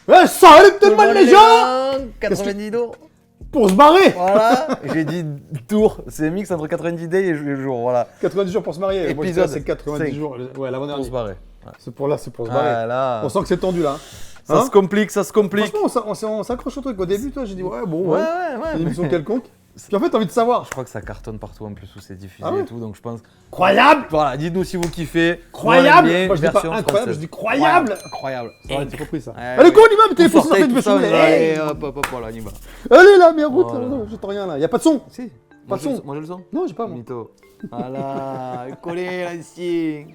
Eh, salut tout le monde les gens. 90 tours. Pour se barrer. Voilà, j'ai dit tour, c'est un mix entre 90 days et le jour, voilà. 90 jours pour se marier. Moi, je Épisode dirais c'est 90 5. jours. Ouais, Pour l'avant-dernier. se barrer. C'est pour là, c'est pour se barrer. Voilà. On sent que c'est tendu là. Ça Hein se complique, ça se complique. Franchement, on s'accroche au truc. Au début, toi, j'ai dit ouais, bon, Ouais, ouais. ouais, C'est une émission mais- quelconque. Puis en fait, t'as envie de savoir. Je crois que ça cartonne partout en plus où c'est diffusé Ah ouais et tout, donc je pense. Croyable. Voilà, dites-nous si vous kiffez. Croyable. Bien, Moi, je dis pas version incroyable, française. je dis croyable. Incroyable. Ça aurait été compris ça. Ouais, Allez, ouais. go, on y va, mais t'es Vous faussé sortez de tout ça, mes allez, hop, hop, hop, voilà, on y va. Allez là, mais route, Voilà. non, j'entends rien là. Y a pas de son. Si. Pas de son. Moi j'ai le son. Non, j'ai pas moi. Mytho. Voilà, collé l'ancien.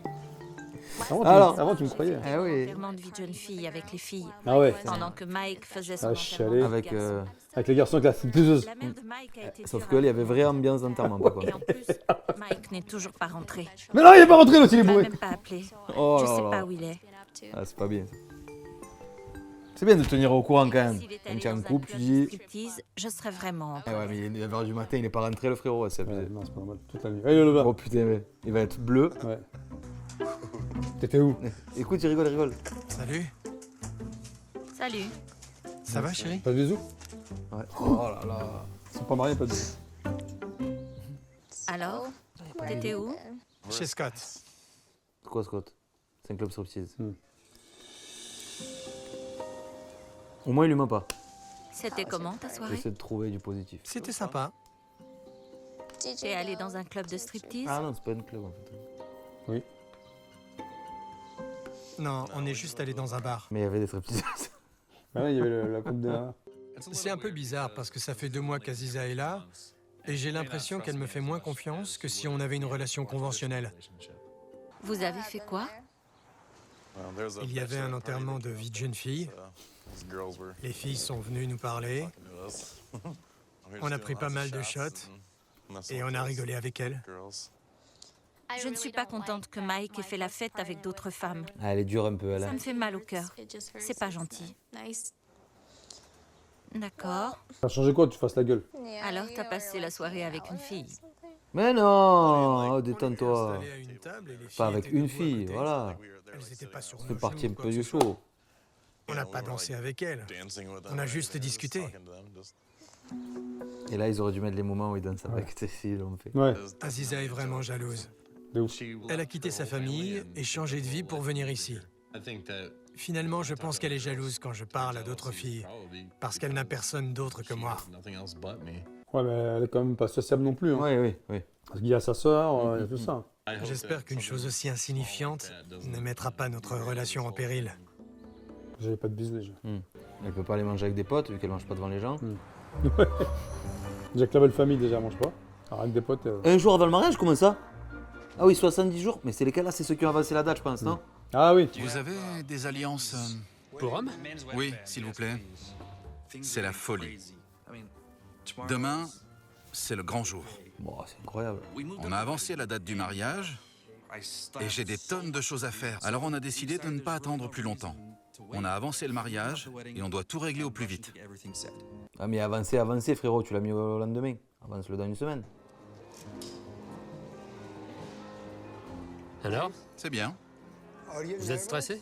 Avant, tu me croyais. Eh oui. Enterrement de vie de jeune fille avec les filles. Ah ouais. Pendant que Mike faisait son Ah, enterrement chialé. de Avec. garçon. Avec les garçons, avec la flûteuse. La mère de Mike a été Sauf tuée que là, il y avait rapidement. vraie ambiance d'enterrement par Et contre. en plus, Mike n'est toujours pas rentré. Mais non, il est pas rentré l'autre, il est Il m'a bourré. même pas appelé. Oh Je là sais là. pas où il est. Ah, c'est pas bien. C'est bien de tenir au courant quand même. S'il est Quand allé tu as un dans couple, tu club de dis. striptease, je serais vraiment. Eh ouais, mais il est 9h du matin, il est pas rentré le frérot, c'est Ouais, abusé. non, c'est pas normal. Toute la nuit. Allez, le bas. Oh putain, mais il va être bleu. Ouais. T'étais où? Écoute, il rigole, il rigole. Salut, Salut. ça va chérie? Pas de bisous? Ouais. Oh là là. Ils sont pas mariés, pas de bisous. Alors, t'étais où? Chez Scott. C'est quoi Scott? C'est un club striptease. Au moins, il lui ment pas. C'était comment ta soirée? J'essaie de trouver du positif. C'était sympa. T'es allé dans un club de striptease? Ah non, c'est pas un club en fait. Oui. Non, on est juste allé dans un bar. Mais il y avait des striptease. Ah ouais, il y avait la coupe de. C'est un peu bizarre parce que ça fait 2 mois qu'Aziza est là et j'ai l'impression qu'elle me fait moins confiance que si on avait une relation conventionnelle. Vous avez fait quoi? Il y avait un enterrement de vie de jeune fille. Les filles sont venues nous parler. On a pris pas mal de shots et on a rigolé avec elles. Je ne suis pas contente que Mike ait fait la fête avec d'autres femmes. Ah, elle est dure un peu, elle. Ça me fait mal au cœur. C'est pas gentil. D'accord. Ça a changé quoi que tu fasses la gueule? Alors, t'as passé la soirée avec une fille. Mais non, oh, détends-toi. Installés à une table et les filles Pas avec étaient une debout à fille, côté. voilà. Elles étaient pas sur Ça fait nos partie genoux un ou quoi peu que du ce soit. show. On n'a pas dansé avec elles. On a juste discuté. Et là, ils auraient dû mettre les moments où ils dansent avec ces filles, l'ont fait. Ouais. Aziza est vraiment jalouse. De ouf. Elle a quitté sa famille et changé de vie pour venir ici. Finalement, je pense qu'elle est jalouse quand je parle à d'autres filles, parce qu'elle n'a personne d'autre que moi. Ouais, mais elle est quand même pas sociable non plus. Hein. Oui, oui, oui. Parce qu'il y a sa soeur, il y a tout ça. J'espère qu'une chose aussi insignifiante ne mettra pas notre relation en péril. J'avais pas de bisous déjà. Elle peut pas aller manger avec des potes vu qu'elle mange pas devant les gens. Déjà que la belle famille, déjà, mange pas. Alors, avec des potes. Un jour avant le mariage, comment ça? Ah oui, 70 jours. Mais c'est lesquels là? C'est ceux qui ont avancé la date, je pense, non? Ah oui. Vous avez des alliances Pour hommes? Oui, s'il vous plaît. C'est la folie. Demain, c'est le grand jour. Bon, c'est incroyable. On a avancé la date du mariage et j'ai des tonnes de choses à faire. Alors on a décidé de ne pas attendre plus longtemps. On a avancé le mariage et on doit tout régler au plus vite. Ah mais avancé, avancé, frérot, tu l'as mis au lendemain. Avance-le dans une semaine. Alors, C'est bien. vous êtes stressé?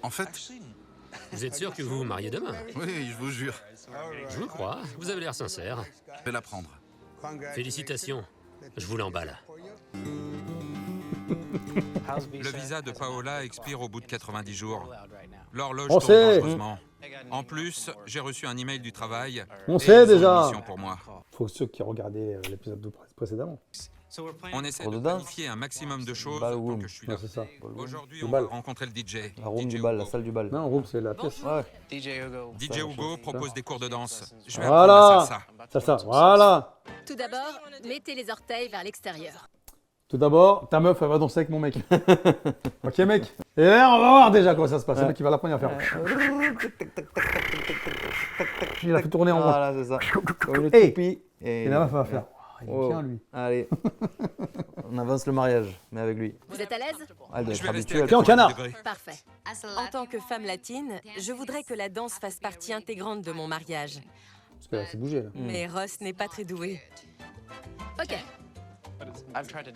En fait, Vous êtes sûr que vous vous mariez demain? oui, je vous jure. Je vous crois, vous avez l'air sincère. Je vais la prendre. Félicitations, je vous l'emballe. Le visa de Paola expire au bout de 90 jours. L'horloge On tourne sait. dangereusement. En plus, j'ai reçu un email du travail. On et sait ils ont déjà. une mission pour moi. Faut ceux qui regardaient l'épisode précédemment. On essaie Pour de dedans planifier un maximum de choses Bal tant room. que je suis Ouais, là. c'est ça. Aujourd'hui, Le on bal. va rencontrer le DJ. La room DJ du bal, la Hugo. salle du bal. Non, room, c'est la pièce. Ouais. DJ Hugo propose des cours de danse. Je vais Voilà. apprendre la salsa. Ça, voilà. Tout d'abord, mettez les orteils vers l'extérieur. Tout d'abord, ta meuf, elle va danser avec mon mec. Ok, mec? Et là, on va voir déjà comment ça se passe. C'est le mec qui va l'apprendre à faire. Il a fait tourner en rond. Voilà, c'est ça. Comme une Hey. toupie. Et la meuf va faire. Il est Oh. bien, lui. Allez. On avance le mariage, mais avec lui. Vous êtes à l'aise? Elle doit Je être vais rester habituée. à Tiens, en 90 canard. degrés. Parfait. En tant que femme latine, je voudrais que la danse fasse partie intégrante de mon mariage. Parce qu'elle s'est bougée, là. Mais Ross n'est pas très doué. Ok.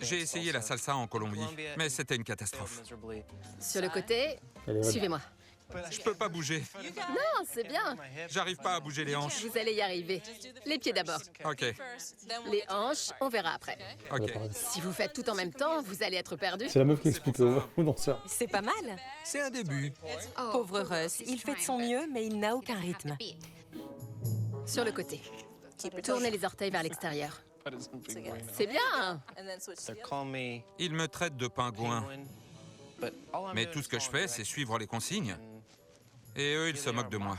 J'ai essayé la salsa en Colombie, mais c'était une catastrophe. Sur le côté, Elle est suivez-moi. Je peux pas bouger. Non, c'est bien. J'arrive pas à bouger les hanches. Vous allez y arriver. Les pieds d'abord. Ok, Les hanches, on verra après. ok. Si vous faites tout en même temps, vous allez être perdu. C'est la meuf qui explique au danseur. C'est pas mal. C'est un début. Pauvre Russ, il fait de son mieux, mais il n'a aucun rythme. Sur le côté. Tournez les orteils vers l'extérieur. C'est bien. Ils me traitent de pingouin. Mais tout ce que je fais, c'est suivre les consignes. Et eux, ils se moquent de moi.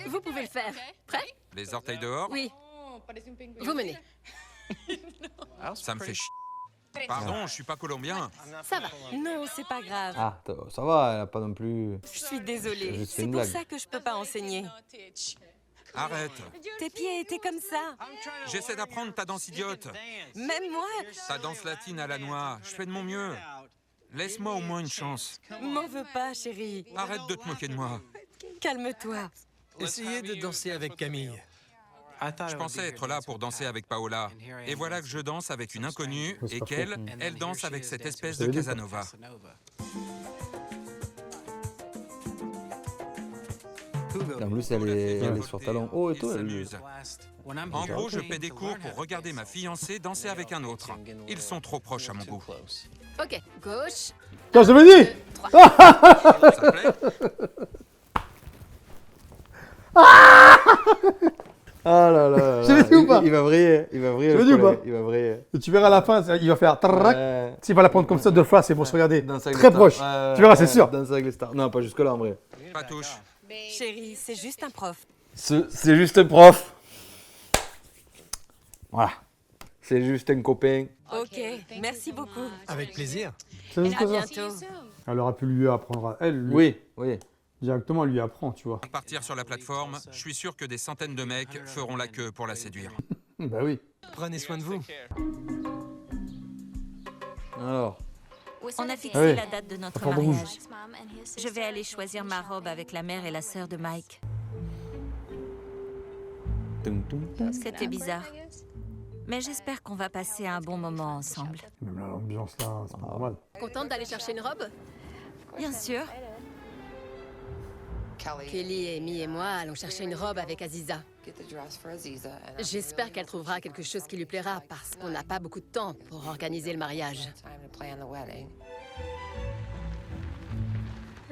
Vous pouvez le faire. Prêt? Les orteils dehors, Oui. Vous menez. ça me fait chier. Pardon, je suis pas colombien. Ça va. Non, c'est pas grave. Ah, ça va, elle a pas non plus... Je suis désolée. Juste C'est une pour blague. ça que je peux pas enseigner. Arrête. Tes pieds étaient comme ça. J'essaie d'apprendre ta danse idiote. Même moi. Ta danse latine à la noix. Je fais de mon mieux. Laisse-moi au moins une chance. M'en veux pas, chérie. Arrête de te moquer de moi. Calme-toi. Essayez de danser avec Camille. Je pensais être là pour danser avec Paola. Et voilà que je danse avec une inconnue et qu'elle, elle danse avec cette espèce de Casanova. En plus, elle est sur talon haut et Ils tout. Elle... s'amusent. En gros, je paie des cours pour regarder ma fiancée danser avec un autre. Ils sont trop proches à mon goût. Ok, gauche. Tiens, je t'avais dit. Ça te plaît? Ah là là. Je l'ai dit ou pas? Il va vriller. Il va vriller. Je le l'ai dit ou collègue, pas? Il va vriller. Et tu verras à la fin, il va faire trac. Ouais. S'il va la prendre comme ça de face, ils vont se regarder. Danse avec Très les stars. proche. Ouais, Tu verras, c'est ouais, sûr. Danse avec les stars. Non, pas jusque-là en vrai. Pas touche. Chérie, c'est juste un prof. C'est juste un prof. Voilà. C'est juste un copain. Ok, merci beaucoup. Avec plaisir. C'est juste À ça. bientôt. Elle aurait pu lui apprendre à elle. Lui, Oui, oui. Directement, elle lui apprend, tu vois. Partir sur la plateforme, je suis sûr que des centaines de mecs feront la queue pour la séduire. Bah oui. Prenez soin de vous. Alors. On a fixé Ah oui. la date de notre Corde rouge. mariage. Je vais aller choisir ma robe avec la mère et la sœur de Mike. C'était bizarre. Mais j'espère qu'on va passer un bon moment ensemble. Même là, l'ambiance là, c'est pas normal. Contente d'aller chercher une robe? Bien sûr. Kelly, Amy et moi allons chercher une robe avec Aziza. J'espère qu'elle trouvera quelque chose qui lui plaira parce qu'on n'a pas beaucoup de temps pour organiser le mariage.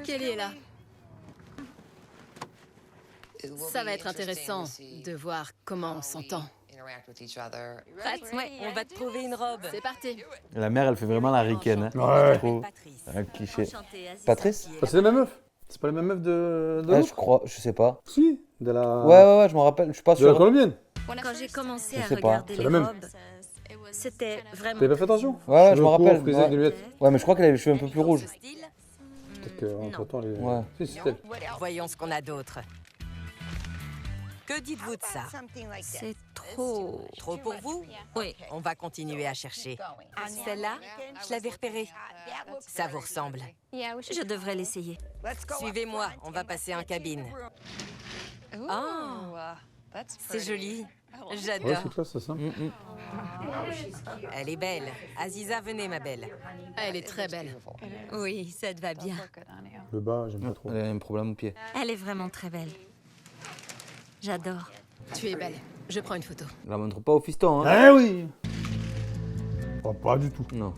Kelly est là. Ça va être intéressant de voir comment on s'entend. Prête? Ouais, on va te trouver une robe. C'est parti. La mère, elle fait vraiment la ricaine. Hein. Ouais. Je trouve. Patrice. Un cliché. Enchantée, Aziza. Patrice Ça, c'est la même meuf. C'est pas la même meuf de Ouais, l'autre je crois, je sais pas. Si, de la... Ouais, je me rappelle, je suis pas de la sûr. colombienne. Quand j'ai commencé Je à sais pas. regarder C'est les la même. robes, c'était vraiment... T'avais pas fait attention? Ouais, je Cheveux me courts, rappelle. frisés, Ouais. des lunettes. Ouais, mais je crois qu'elle avait les cheveux un peu plus rouges. Style. Peut-être qu'entre temps, les... Ouais. Si, c'est elle. Voyons ce qu'on a d'autre. Que dites-vous de ça? C'est trop... Trop pour vous? Oui. On va continuer à chercher. Celle-là, je l'avais repérée. Ça vous ressemble. Je devrais l'essayer. Suivez-moi, on va passer en cabine. Oh, c'est joli. Ouais, J'adore. c'est classe, c'est ça. Elle est belle. Aziza, venez, ma belle. Elle est très belle. Oui, ça te va bien. Le bas, j'aime pas trop. Elle a un problème au pied. Elle est vraiment très belle. J'adore. Tu es belle. Je prends une photo. La montre pas au fiston, hein. Eh oui. Oh, pas du tout. Non.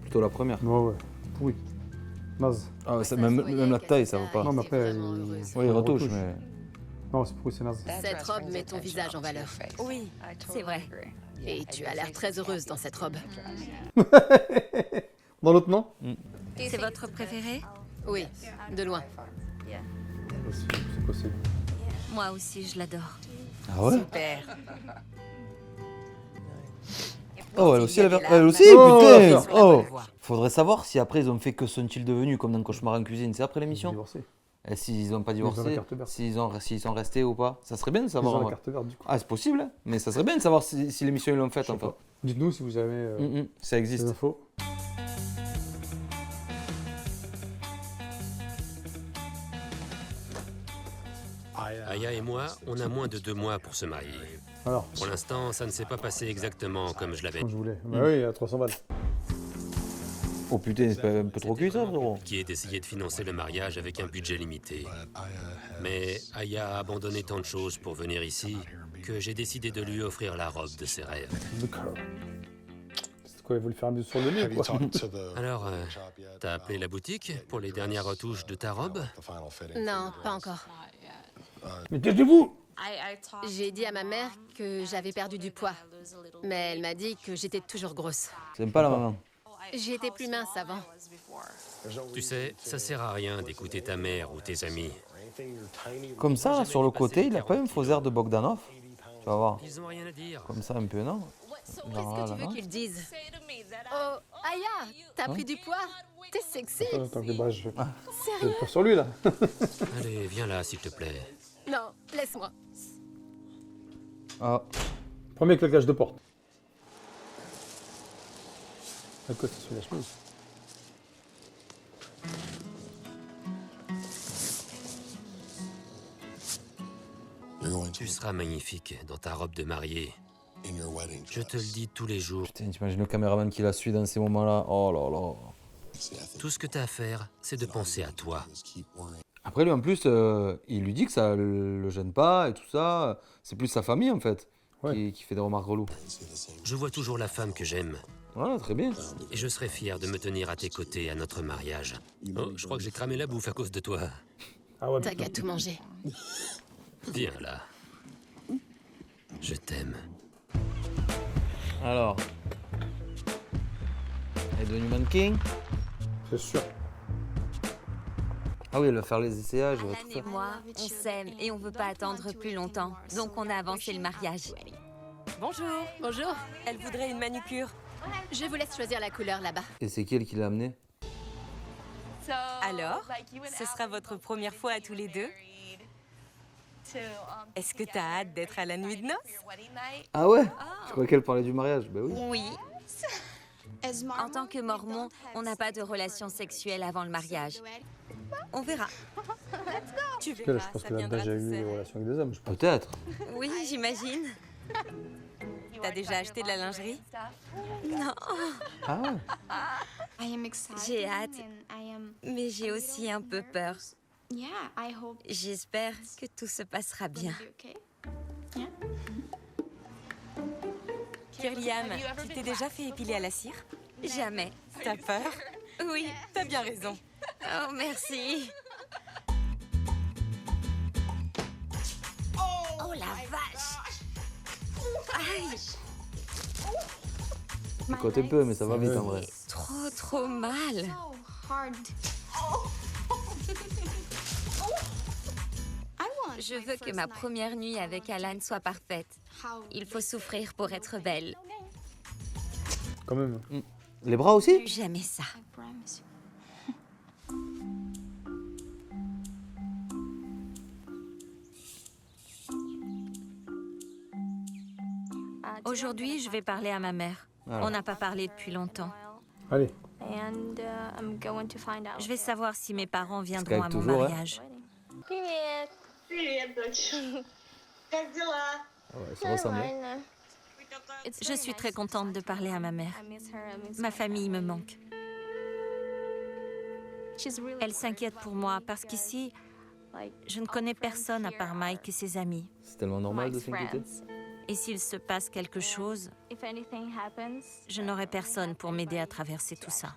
Plutôt la première. Ouais. Pourri. Naze. Ah, ouais, même la taille, ça va pas. Non, mais après, elle... Oui, il retouche, mais. Non, c'est pourri, c'est naze. Cette robe met ton visage en valeur. Oui, C'est vrai. Et tu as l'air très heureuse dans cette robe. Dans l'autre, non? C'est votre préféré? Oui, de loin. C'est possible. Moi aussi, je l'adore. Ah ouais? super. Oh, elle aussi, elle avait. Elle aussi, Oh, putain! ça. Oh! Faudrait savoir si après ils ont fait que sont-ils devenus comme dans Cauchemar en cuisine. C'est après l'émission? Divorcé. Et s'ils ont pas Ils ont la divorcé, carte verte. s'ils sont restés ou pas? Ça serait bien de Ils savoir. ont en la vrai. carte verte, du coup. Ah, c'est possible, hein. Mais ça serait bien de savoir si l'émission ils l'ont faite Je sais enfin. pas. Dites-nous si vous avez Ça des existe. infos. Aya et moi, on a moins de 2 mois pour se marier. Alors, Pour l'instant, ça ne s'est pas passé exactement comme je l'avais comme je voulais. Bah oui, à 300 balles. Oh putain, c'est pas un peu trop cuit ça, frérot? Qui est d'essayer de financer le mariage avec un budget limité. Mais Aya a abandonné tant de choses pour venir ici que j'ai décidé de lui offrir la robe de ses rêves. C'est quoi, ils veulent faire un but sur le nez, quoi. Alors, t'as appelé la boutique pour les dernières retouches de ta robe? Non, pas encore. Mais taisez-vous! J'ai dit à ma mère que j'avais perdu du poids. Mais elle m'a dit que j'étais toujours grosse. J'aime pas la maman. J'étais plus mince avant. Tu sais, ça sert à rien d'écouter ta mère ou tes amis. Comme ça, là, sur le côté, il a pas un faux air de Bogdanov. Tu vas voir. Ils ont rien à dire. Comme ça, un peu, non? Qu'est-ce que tu veux qu'ils disent? Oh, Aya, t'as pris du poids? T'es sexy. Attends, que bah, je Sérieux? pas sur lui, là. Allez, viens là, s'il te plaît. Non, laisse-moi. Ah, Premier claquage de porte. À quoi c'est sur la chemise? Tu seras magnifique dans ta robe de mariée. Je te le dis tous les jours. putain, t'imagines le caméraman qui la suit dans ces moments-là? Oh là là. Tout ce que t'as à faire, c'est de penser à toi. Après, lui, en plus, il lui dit que ça le gêne pas et tout ça. C'est plus sa famille, en fait, qui fait des remarques reloues. Je vois toujours la femme que j'aime. Voilà, très bien. Et je serai fier de me tenir à tes côtés à notre mariage. Oh, je crois que j'ai cramé la bouffe à cause de toi. Ah ouais, T'as qu'à tout manger. Viens là. Je t'aime. Alors. Elle est devenue mannequin? c'est sûr. Ah oui, elle va faire les essayages. Elle va tout Alan et faire. moi, on s'aime et on veut pas attendre plus longtemps. Donc on a avancé le mariage. Bonjour. Bonjour. Elle voudrait une manucure. Je vous laisse choisir la couleur là-bas. Et c'est qui elle qui l'a amené? Alors, ce sera votre première fois à tous les deux. Est-ce que t'as hâte d'être à la nuit de noces? Ah ouais? Je crois qu'elle parlait du mariage. Bah oui. Oui. En tant que mormon, on n'a pas de relations sexuelles avant le mariage. On verra. Tu Je verras, pense ça qu'elle a viendra déjà tout eu des seul. relations avec des hommes, je pense. Peut-être. Oui, j'imagine. T'as déjà acheté de la lingerie? Non, Ah ouais? j'ai hâte, mais j'ai aussi un peu peur. J'espère que tout se passera bien. Kyriam, tu t'es déjà fait épiler à la cire? Jamais. T'as peur? Oui. T'as bien raison. Oh, merci. Oh la vache. Aïe. Il cote un peu, mais ça va vite en vrai. Trop mal. Je veux que ma première nuit avec Alan soit parfaite. Il faut souffrir pour être belle. Quand même. Les bras aussi? Plus jamais ça. Aujourd'hui, je vais parler à ma mère. Voilà. On n'a pas parlé depuis longtemps. Allez. Je vais savoir si mes parents viendront à Skype mon toujours, hein. mariage. Ah ouais, ça ressemble. hein. Je suis très contente de parler à ma mère. Ma famille me manque. Elle s'inquiète pour moi parce qu'ici, je ne connais personne à part Mike et ses amis. C'est tellement normal de s'inquiéter. Et s'il se passe quelque chose, je n'aurai personne pour m'aider à traverser tout ça.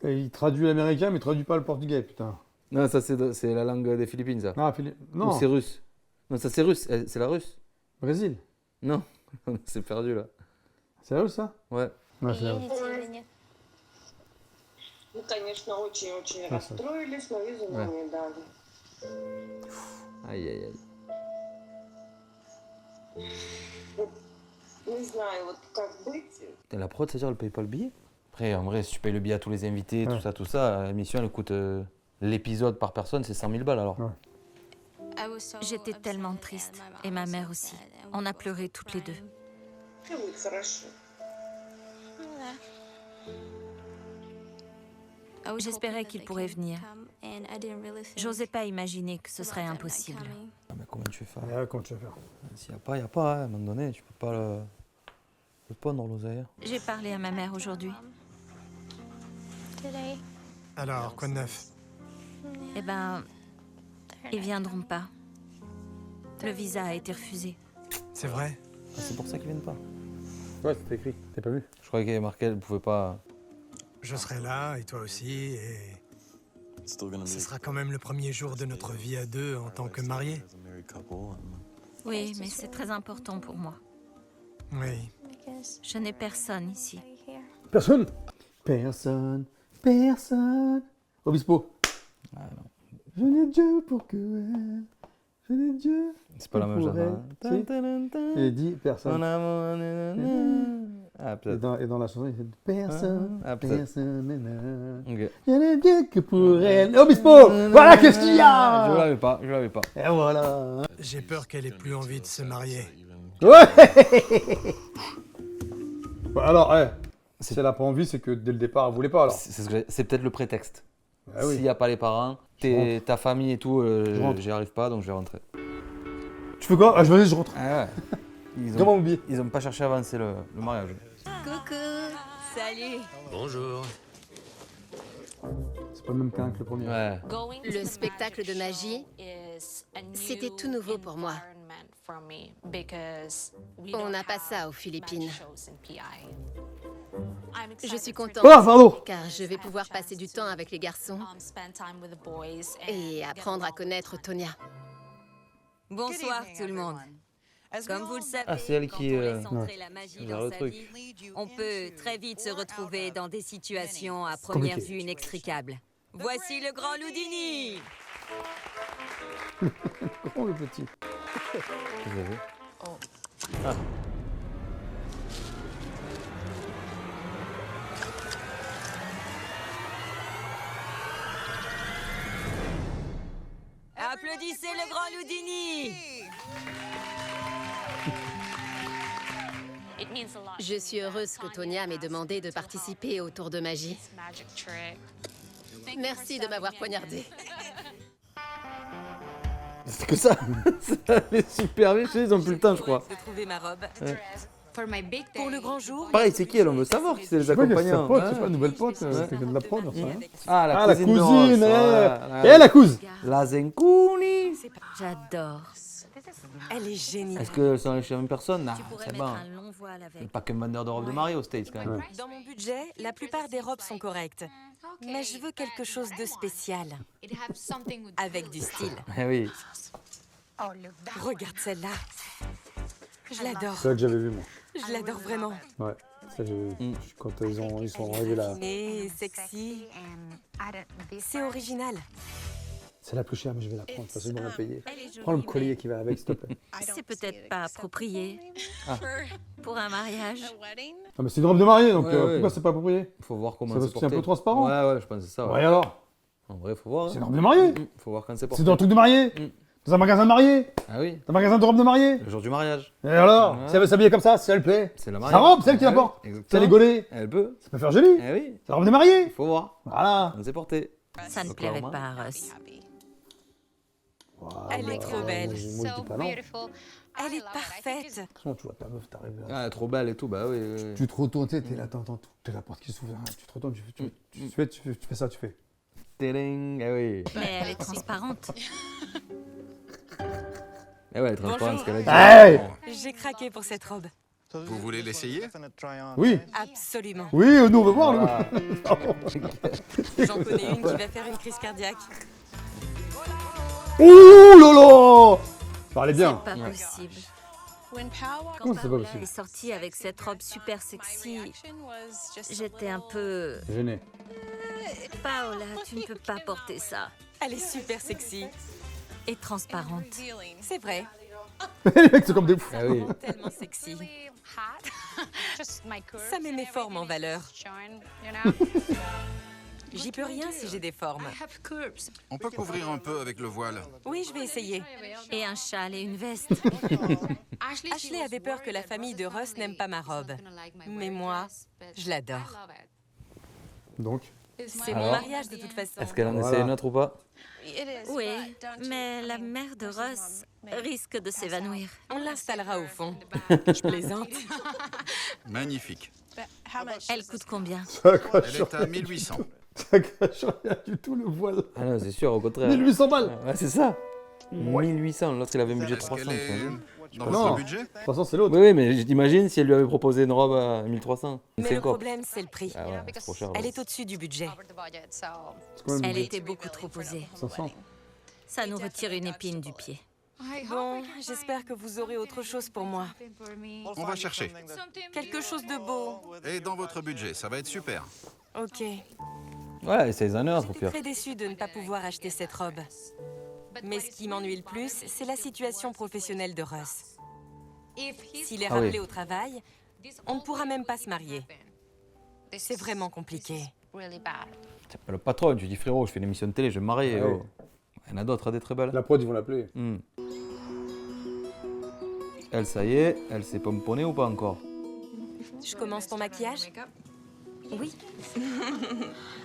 Et il traduit l'américain, mais il traduit pas le portugais, putain. Non, ça c'est la langue des Philippines, ça. Ah, Philippe. Ou Non, c'est russe. Non, ça c'est russe. C'est la russe. Brésil. Non, c'est perdu là. C'est russe, ça? Ouais. Ouais, c'est russe. Мы, конечно, очень-очень Ah, ça. расстроились, но визу нам не дали. Aïe aïe aïe. Не знаю, вот как быть. Putain, la prod, c'est-à-dire, elle paye pas le billet? Après, en vrai, si tu payes le billet à tous les invités, Ouais. tout ça, l'émission, elle coûte. L'épisode par personne, c'est 100 000 balles alors. Ouais. J'étais tellement triste, et ma mère aussi. On a pleuré toutes les deux. Все будет хорошо. J'espérais qu'il pourrait venir. J'osais pas imaginer que ce serait impossible. comment tu fais? Comment tu vas faire? S'il n'y a pas, il n'y a pas. Hein. À un moment donné, tu peux pas le pondre, l'oseille. J'ai parlé à ma mère aujourd'hui. Alors, quoi de neuf? Eh ben, ils viendront pas. Le visa a été refusé. C'est vrai? Ah, c'est pour ça qu'ils viennent pas. Ouais, c'était écrit. T'as pas vu? Je croyais qu'il y avait marqué, elle pouvait pas. Je serai là, et toi aussi, et... Ce sera quand même le premier jour de notre vie à deux en tant que mariés. Oui, mais c'est très important pour moi. Oui. Je n'ai personne ici. Personne. Personne. Personne. Obispo. Ah non. Je n'ai Dieu pour que elle. Je n'ai Dieu. C'est pas la même pour chose. elle. Et dit personne. Ah, Et peut-être. dans la chanson, il dit personne. Ah, peut-être. Personne. Ok. Je n'ai Dieu que pour elle. Obispo. Voilà qu'est-ce qu'il y a. Je l'avais pas, je l'avais pas. Et voilà. J'ai peur qu'elle ait plus envie de se marier. Ouais. Bah alors, si elle a pas envie, c'est que dès le départ, elle voulait pas alors. C'est peut-être le prétexte. Ah oui. S'il n'y a pas les parents, ta famille et tout, j'y arrive pas, donc je vais rentrer. Tu fais quoi? Ah, vas-y, je rentre. Ah ouais. Comment oublier? Ils ont pas cherché à avancer le mariage. Coucou. Salut. Bonjour. C'est pas le même cas que le premier. Ouais. Le spectacle de magie, c'était tout nouveau pour moi. On n'a pas ça aux Philippines. Je suis contente, Oh, pardon. car je vais pouvoir passer du temps avec les garçons et apprendre à connaître Tonya. Bonsoir tout le monde. Comme vous le savez, Ah, c'est elle quand qui, on laisse entrer la magie gère dans le sa truc. vie, on peut très vite se retrouver dans des situations à première compliqué. vue inextricables. Voici le grand Loudini. Oh, le petit. Vous avez vu? Applaudissez le grand Loudini. Je suis heureuse que Tonya m'ait demandé de participer au tour de magie. Merci de m'avoir poignardée. C'est que ça. Ça allait super vite, ils ont plus le temps, je crois. De trouver ma robe. Pour le grand jour, Pareil, c'est qui elle? On veut savoir qui c'est les Je sais pas, c'est sa accompagnants. pote, Ouais. c'est pas une nouvelle pote, quelqu'un de la prod, j'en sais rien. Ah, Ah, la cousine. de Ross, cousine, ouais. et la cousine. La Zenkuni. J'adore. Elle est géniale. Est-ce qu'elles sont allées chez la même personne? Non, Tu pourrais c'est mettre bon. un long voile avec. Pas qu'un vendeur de robes de mariée aux States, quand même. Dans mon budget, la plupart des robes sont correctes. Mais je veux quelque chose de spécial. Avec du style. Eh oui. Regarde celle-là. Je l'adore. C'est ça que j'avais vu, moi. Je l'adore vraiment. Ouais, ça j'ai vu. Quand ils sont arrivés là. Et sexy. C'est original. C'est la plus chère, mais je vais la prendre. De toute façon, ils vont la payer. Elle est jolie, Prends le mais collier qui va avec, s'il te plaît. c'est peut-être pas approprié pour un mariage. Ah, mais c'est une robe de mariée, donc Ouais, ouais. pourquoi c'est pas approprié? Faut voir comment Ça c'est va- c'est un peu porté. transparent. Ouais, ouais, je pense que c'est ça. Ouais, Ouais. alors? En vrai, faut voir. C'est hein. une robe de mariée. Faut voir quand c'est porté. C'est dans un truc de mariée. Dans un magasin de mariée. Ah oui, Dans un magasin de robe de mariée. le jour du mariage. Et alors? Ouais. Si elle veut s'habiller comme ça, si elle plaît. C'est la Sa mariage. robe, c'est elle qui la Ah porte. oui, Si exactement. elle est gaulée, Elle peut. ça peut faire joli. Eh oui, C'est la robe de mariée. faut voir. Voilà. Quand c'est porté. Ça ne Donc, plairait clairement. pas à Russ. Elle est trop belle. Moi, je dis pas non. Elle est parfaite. Comment tu vois ta meuf, t'arrives là. Ah, elle est trop belle et tout, bah oui. oui. Tu te retournes, tu sais, t'es là, t'entends tout. T'es la porte qui s'ouvre. Tu te retournes, tu fais ça, tu fais. Téling, eh oui. Mais elle est transparente. Eh ouais, elle est transparente, ce qu'elle a dit. Hey! J'ai craqué pour cette robe. Vous voulez l'essayer? Oui. Absolument. Oui, nous on veut voir. Voilà. J'en connais une qui va faire une crise cardiaque. Ouh lolo! Parlez bien. C'est pas possible. Comment Quand c'est pas Paola possible? est sortie avec cette robe super sexy, j'étais un peu... Gêné. Paola, tu ne peux pas porter ça. Elle est super sexy. Et transparente. C'est vrai. Les mecs, c'est comme des fous. Ah oui. Tellement sexy. Ça met mes formes en valeur. J'y peux rien si j'ai des formes. On peut couvrir un peu avec le voile. Oui, je vais essayer. Et un châle et une veste. Ashley avait peur que la famille de Russ n'aime pas ma robe. Mais moi, je l'adore. Donc, C'est mon Alors, mariage de toute façon. est-ce qu'elle en essaie une autre ou pas? Oui, mais la mère de Ross risque de s'évanouir. On l'installera au fond. Je plaisante. Magnifique. Elle coûte combien? Elle est à 1800. Ça cache rien du tout le voile. Ah non, c'est sûr, au contraire. 1800 balles. Ouais, c'est ça. 1800, l'autre il avait un budget de Est-ce 300. qu'elle est t'imagines? dans Non. votre budget? De toute façon, c'est l'autre. Oui, oui, mais j'imagine si elle lui avait proposé une robe à 1300. Mais C'est le quoi? problème, c'est le prix. Ah ouais, c'est trop cher. Elle là. est au-dessus du budget. C'est combien le Elle budget était beaucoup trop osée. 500. Ça nous retire une épine du pied. Bon, j'espère que vous aurez autre chose pour moi. On va chercher. Quelque chose de beau. Et dans votre budget, ça va être super. Ok. Ouais, essaye un autre au J'étais pire. très déçue de ne pas pouvoir acheter cette robe. Mais ce qui m'ennuie le plus, c'est la situation professionnelle de Russ. S'il est Ah oui. rappelé au travail, on ne pourra même pas se marier. C'est vraiment compliqué. T'appelles le patron, tu dis frérot, je fais une émission de télé, je vais me marier. Ouais. Oh. Il y en a d'autres, des très belles. La prod, ils vont l'appeler. Elle, ça y est, elle s'est pomponnée ou pas encore? Je commence ton maquillage? Oui.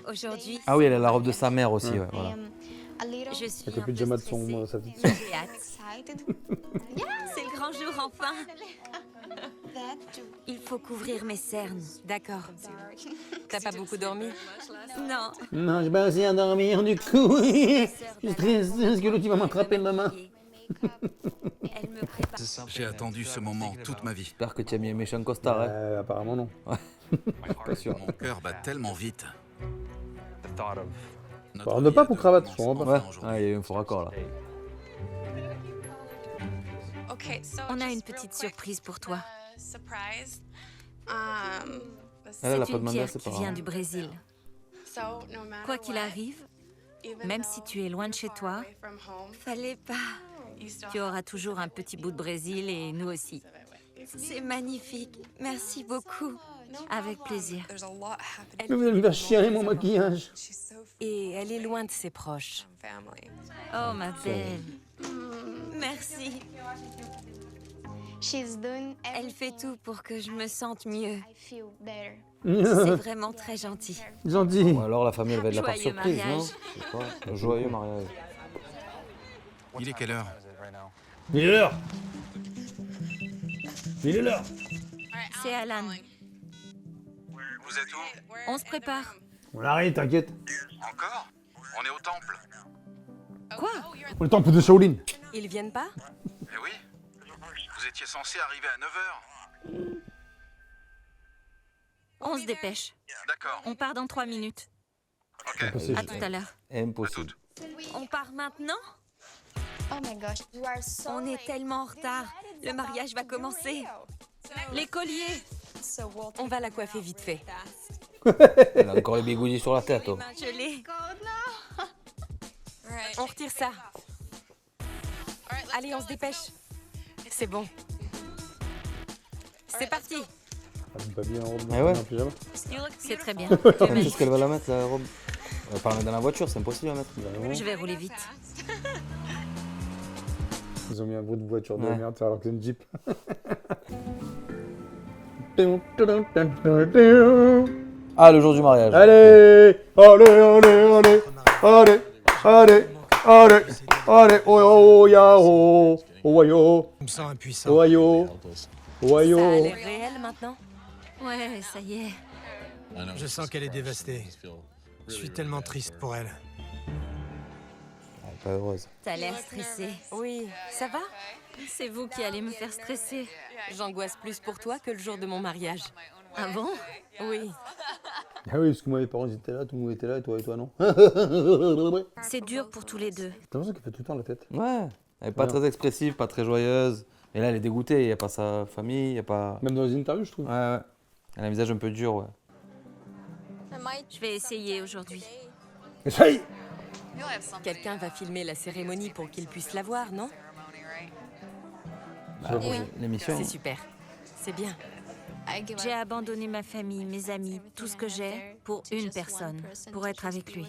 Aujourd'hui, Ah oui, elle a la robe de sa mère aussi, ouais, voilà. je suis Avec le un peu pyjama de stressée, sa petite mais sœur. j'ai hâte. C'est le grand jour enfin. Il faut couvrir mes cernes. D'accord. T'as pas beaucoup dormi? Non. Non, j'ai pas assez à dormir du coup. Je suis stressé parce que l'autre il va m'attraper ma main. Elle me prépare. J'ai attendu ce moment toute ma vie. J'espère que tu as mis un méchant costard, hein. Apparemment non. Pas sûr. Mon cœur bat tellement vite. Alors, ne pas pour cravate, je comprends pas. Ouais, ah, il y a eu un faux raccord là. On a une petite surprise pour toi. Elle a C'est pas une demandé à pierre ses qui parents. vient du Brésil. Quoi qu'il arrive, même si tu es loin de chez toi, fallait pas. Tu auras toujours un petit bout de Brésil et nous aussi. C'est magnifique. Merci beaucoup. Avec plaisir. Mais vous allez me faire chier mon maquillage. Et elle est loin de ses proches. Oh, ma belle. Merci. Elle fait tout pour que je me sente mieux. C'est vraiment très gentil. Gentil. Ou alors la famille elle va être là par Joyeux surprise, non? mariage. Je sais pas. Un joyeux mariage. Il est quelle heure? Il est l'heure. Il est l'heure. C'est Alan. Vous êtes où? On se prépare. On arrive, t'inquiète. Encore? On est au temple. Quoi? On est temps de Shaolin. Ils viennent pas? Eh oui. Vous étiez censé arriver à 9h. On se dépêche. D'accord. On part dans 3 minutes. Ok. Impossible. À tout à l'heure. Impossible. On part maintenant? On est tellement en retard. Le mariage va commencer. Les colliers. On va la coiffer vite fait. Elle a encore les bigoudis sur la tête. Oh. Je l'ai. On retire ça. Allez, on se dépêche. C'est bon. C'est parti. Elle est pas bien en robe Ah ouais. en pyjama. C'est très bien. Quand est-ce qu'elle va la mettre, la robe? Elle va pas la mettre dans la voiture, c'est impossible à mettre. Je vais rouler vite. Ils ont mis un bruit de voiture de Ouais. merde alors que c'est une Jeep. Ah, le jour du mariage. Allez, allez, allez, allez, allez, allez, allez, oh, oh, ya, oh, oh, yo, Je me sens impuissant. oh, yo, oh, Ça a yo. l'air réel maintenant? Ouais, ça y est. Je sens qu'elle est dévastée. Je suis tellement triste pour elle. Elle est pas heureuse. T'as l'air stressé. Oui, ça va? C'est vous qui allez me faire stresser. J'angoisse plus pour toi que le jour de mon mariage. Ah bon? Oui. Ah oui, parce que moi, mes parents ils étaient là, tout le monde était là, et toi non. C'est dur pour tous les deux. T'as l'impression qu'elle fait tout le temps la tête. Ouais. Elle est pas très expressive, pas très joyeuse. Et là, elle est dégoûtée. Il n'y a pas sa famille, il n'y a pas. Même dans les interviews, je trouve. Ouais, ouais. Elle a un visage un peu dur, ouais. Je vais essayer aujourd'hui. Essaye. Quelqu'un va filmer la cérémonie pour qu'il puisse la voir, non? Bah, l'émission. C'est super. C'est bien. J'ai abandonné ma famille, mes amis, tout ce que j'ai pour une personne, pour être avec lui.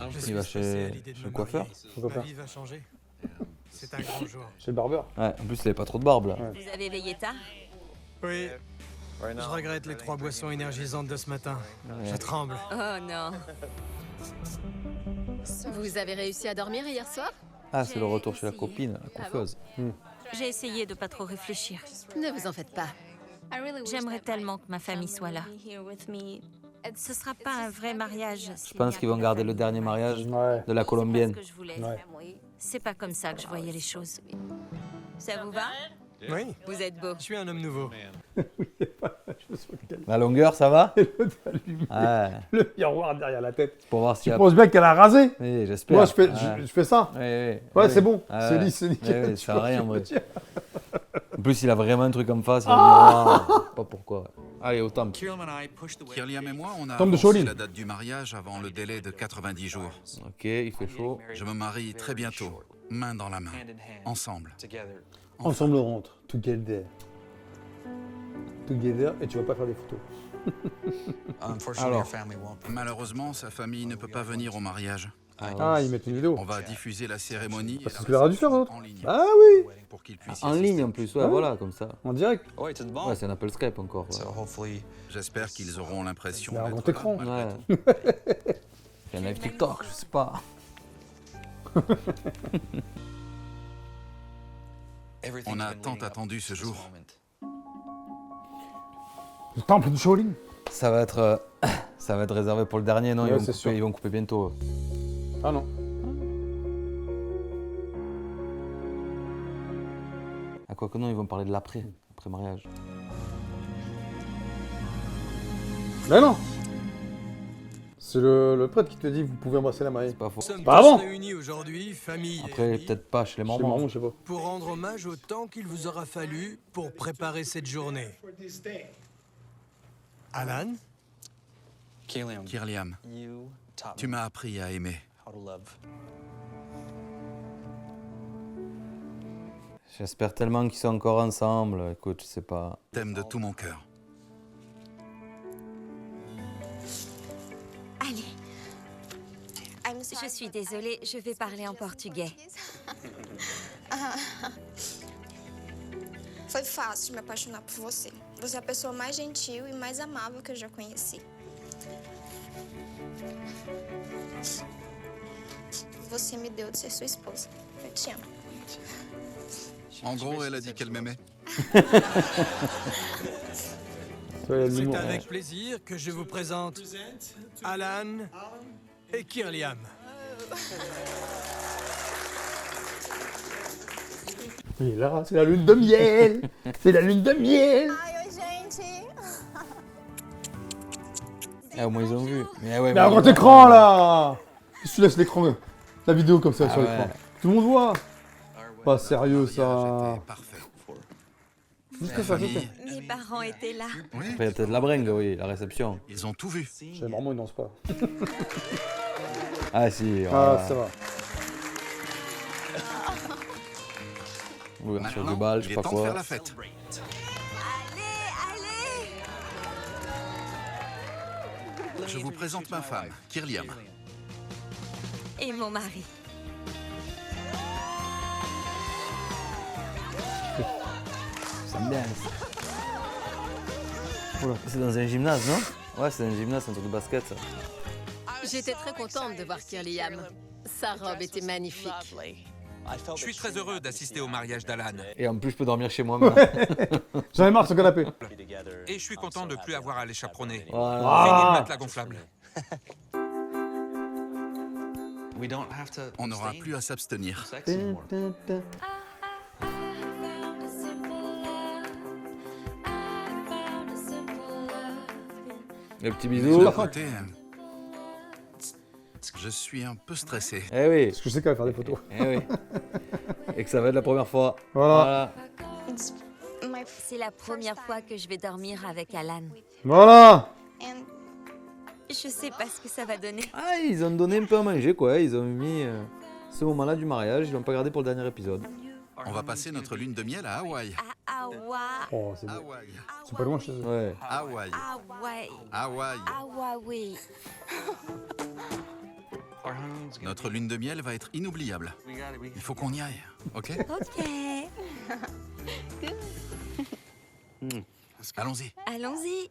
Je Il suis va stressé à chez l'idée de le me coiffeur. marier. Ma vie va changer. C'est un grand jour. Chez le barbeur. Ouais, en plus, il avait pas trop de barbe là. Ouais. Vous avez veillé tard? Oui. Je regrette les 3 boissons énergisantes de ce matin. Je tremble. Oh non. Vous avez réussi à dormir hier soir? Ah, c'est le retour chez la copine, la coiffeuse. J'ai essayé de pas trop réfléchir. Ne vous en faites pas. J'aimerais tellement que ma famille soit là. Ce sera pas un vrai mariage. Je pense qu'ils vont garder le dernier mariage de la colombienne. C'est pas ce que je voulais. C'est pas comme ça que je voyais les choses. Ça vous va? Oui, Vous êtes beau. je suis un homme nouveau. La longueur, ça va? Ouais. Le miroir derrière la tête. Pour voir si Tu penses bien qu'elle a rasé? Oui, j'espère. Moi, je fais ça. Ouais, C'est bon. C'est lisse, c'est nickel. Ouais, ça sert à rien, en vrai. En plus, il a vraiment un truc en face. Il a le miroir. Pas pourquoi. Allez, au temple. Kirliam et moi, on a Temple de avancé Shaolin. la date du mariage avant le délai de 90 jours. Ok, il fait chaud. Je me marie très bientôt, main dans la main, ensemble. Ensemble, on rentre. Together. Together, et tu vas pas faire des photos. Alors, Malheureusement, sa famille ne peut pas venir au mariage. Ah, ils mettent une vidéo. On va diffuser la cérémonie Parce et que la tu l'auras dû faire, réception l'autre. en ligne. Ah oui. Pour qu'ils puissent y en assister. ligne en plus, ouais, voilà, comme ça. En direct. Ouais, c'est un Apple Skype encore. Ouais. J'espère qu'ils auront l'impression Mais un d'être grand écran. là, malgré Ouais. tout. Il y a un live TikTok, je sais pas. On a tant attendu ce jour. Le temple de Shaolin. Ça va être réservé pour le dernier, non? Ouais, Ils vont c'est couper, sûr. ils vont couper bientôt. Ah non. Ah, quoi que non, ils vont parler de l'après, après mariage. Mais non. C'est le prêtre qui te dit vous pouvez embrasser la mariée. C'est pas faux. Nous sommes Pas tous avant. réunis aujourd'hui, famille et Après, amis, peut-être pas chez les Chez mormons. Mormon, je sais pas. pour rendre hommage au temps qu'il vous aura fallu pour préparer cette journée. Alan, Kirliam, tu m'as appris à aimer. J'espère tellement qu'ils sont encore ensemble. Écoute, je sais pas. T'aime de tout mon cœur. Allez. Je suis désolée, je vais parler en portugais. Foi fácil me apaixonar por você. Você é a pessoa mais gentil e mais amável que eu já conheci. Você me deu de ser sua esposa. Eu te amo. En gros, elle a dit qu'elle m'aimait. c'est avec plaisir que je vous présente Alan et Kirliam. Oui, là, c'est la lune de miel. C'est la lune de miel. Ai, oi, gente. Ah, au moins ils ont vu. Mais ouais, Mais un grand écran là. Tu laisses l'écran, la vidéo comme ça sur ouais. l'écran. Tout le monde voit. Pas sérieux ça. Mariage était parfait. Juste La ça, famille, Mes parents étaient là. oui, Après, il y a peut-être la bringue, oui, la réception. ils ont tout vu. Chez les Mormons, ils dansent pas. Ah, si. Ah, ça va. Ouverture du Maintenant, bal, je il sais est pas temps de faire quoi. la fête. Je vous présente ma femme, Kirliam. Et mon mari. Ça me danse. C'est dans un gymnase, non? Ouais, c'est un gymnase, un truc de basket, ça. J'étais très contente de voir Kirliam. Sa robe était magnifique. Je suis très heureux d'assister au mariage d'Alan. Et en plus, je peux dormir chez moi maintenant. J'en ai marre de ce canapé. Et je suis content de ne plus avoir à les chaperonner. Voilà. Fini le matelas gonflable. On n'aura plus à s'abstenir. Le petit De bisou. l'autre côté, je suis un peu stressé. Eh oui. Parce que je sais qu'elle va faire des photos. Eh oui. Et que ça va être la première fois. Voilà. C'est la première fois que je vais dormir avec Alan. Voilà. Je sais pas ce que ça va donner. Ah, ils ont donné un peu à manger, quoi. Ils ont mis ce moment-là du mariage. Ils l'ont pas gardé pour le dernier épisode. On va passer notre lune de miel à Hawaï. À Hawaï. Oh, c'est beau. Hawaï. C'est pas loin chez eux. Ouais. Hawaï. Hawaï. Hawaï. Hawaï. Notre lune de miel va être inoubliable. Il faut qu'on y aille, ok? Ok. Allons-y. Allons-y.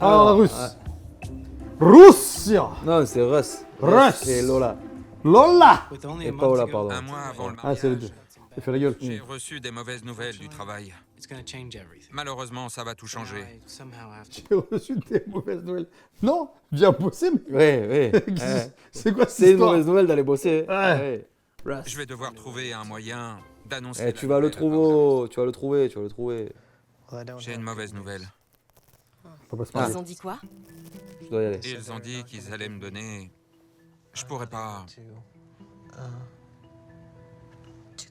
Alors, la russe. Ouais. Russia. Non, c'est Russ. Russ. Et Lola. Lola. Et Paola, pardon. Un mois avant le Ah, c'est les mariage, deux. Il fait la gueule. j'ai reçu des mauvaises nouvelles du travail. Malheureusement, ça va tout changer. J'ai reçu des mauvaises nouvelles. Non, viens bosser, mais... Ouais. C'est quoi cette C'est une histoire? mauvaise nouvelle d'aller bosser. Ouais. Russ. Je vais devoir trouver un moyen d'annoncer. Eh, la tu vas le nouvelle à trouver, tu vas le trouver, tu vas le trouver. J'ai une mauvaise nouvelle. Faut pas se marier. Ils ont dit quoi? Je dois y aller. Ils ont dit qu'ils allaient me donner... Je pourrais pas...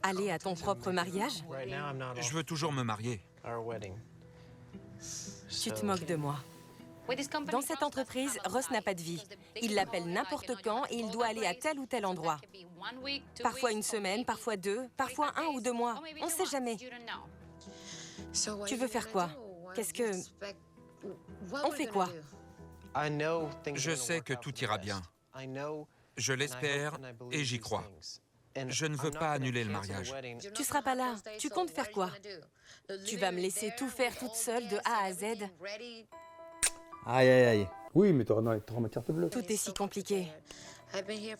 Aller à ton propre mariage? Je veux toujours me marier. Tu te moques de moi. Dans cette entreprise, Ross n'a pas de vie. Il l'appelle n'importe quand et il doit aller à tel ou tel endroit. Parfois une semaine, parfois 2, parfois 1 ou 2 mois. On ne sait jamais. Tu veux faire quoi? Qu'est-ce que... On fait quoi? Je sais que tout ira bien. Je l'espère et j'y crois. Je ne veux pas annuler le mariage. Tu seras pas là. Tu comptes faire quoi? Tu vas me laisser tout faire toute seule de A à Z? Aïe. Oui, mais t'auras ma carte bleue. Tout est si compliqué.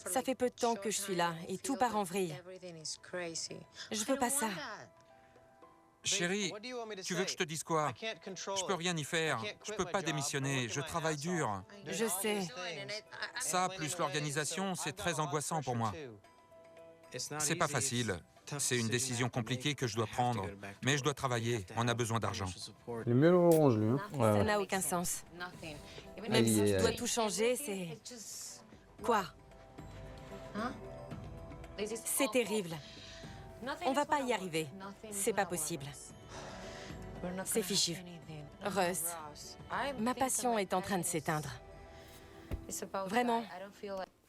Ça fait peu de temps que je suis là et tout part en vrille. Je veux pas ça. Chérie, tu veux que je te dise quoi? Je peux rien y faire. Je peux pas démissionner. Je travaille dur. Je sais. Ça, plus l'organisation, c'est très angoissant pour moi. C'est pas facile. C'est une décision compliquée que je dois prendre. Mais je dois travailler. On a besoin d'argent. Il est mieux l'orange, lui. Hein. Ça n'a aucun sens. Même si tu dois tout changer, c'est... Quoi? C'est terrible. On va pas y arriver. C'est pas possible. C'est fichu. Russ, ma passion est en train de s'éteindre. Vraiment.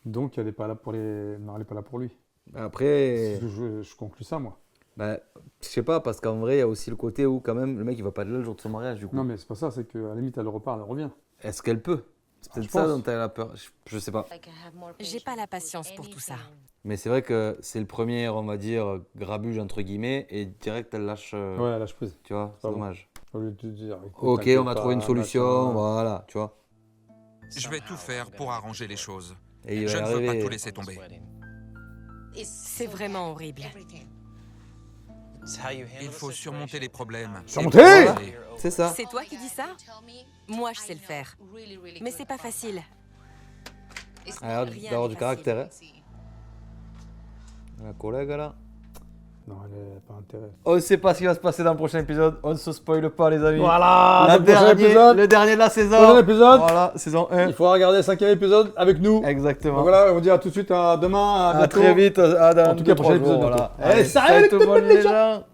Donc, elle n'est pas là pour elle est pas là pour lui. Après... Je conclus ça, moi. Bah, je sais pas, parce qu'en vrai, il y a aussi le côté où, quand même, le mec, il va pas être là le jour de son mariage, du coup. Non, mais c'est pas ça, c'est qu'à la limite, elle repart, elle revient. Est-ce qu'elle peut? C'est peut-être je ça pense. dont elle a peur. Je sais pas. J'ai pas la patience pour tout ça. Mais c'est vrai que c'est le premier, on va dire, grabuge, entre guillemets, et direct, elle lâche... Ouais, elle lâche prise. Tu vois, c'est Pas bon. dommage. Au lieu de te dire, écoute, Ok, t'inquiète on va pas, trouver une solution, machin. voilà, tu vois. Je vais tout faire pour arranger les choses. Et il va Je y ne veux pas arriver. tout laisser tomber. C'est vraiment horrible. Il faut surmonter les problèmes. Surmonter? Voilà. C'est ça. C'est toi qui dis ça? Moi, je sais le faire. Mais c'est pas facile. Alors, Rien d'avoir n'est du facile. caractère, hein. La collègue, là. Non, elle n'a pas intérêt. On ne sait pas ce qui va se passer dans le prochain épisode. On ne se spoile pas, les amis. Voilà, le prochain épisode. Le dernier de la saison. Prochain épisode. Voilà, saison 1. Il faudra regarder le 5e épisode avec nous. Exactement. Donc voilà, on vous dit à tout de suite, à demain, à À bientôt. très vite. À dans En tout cas, 2-3 prochain jours, épisode voilà. bientôt. Allez, salut tout le monde, les gens.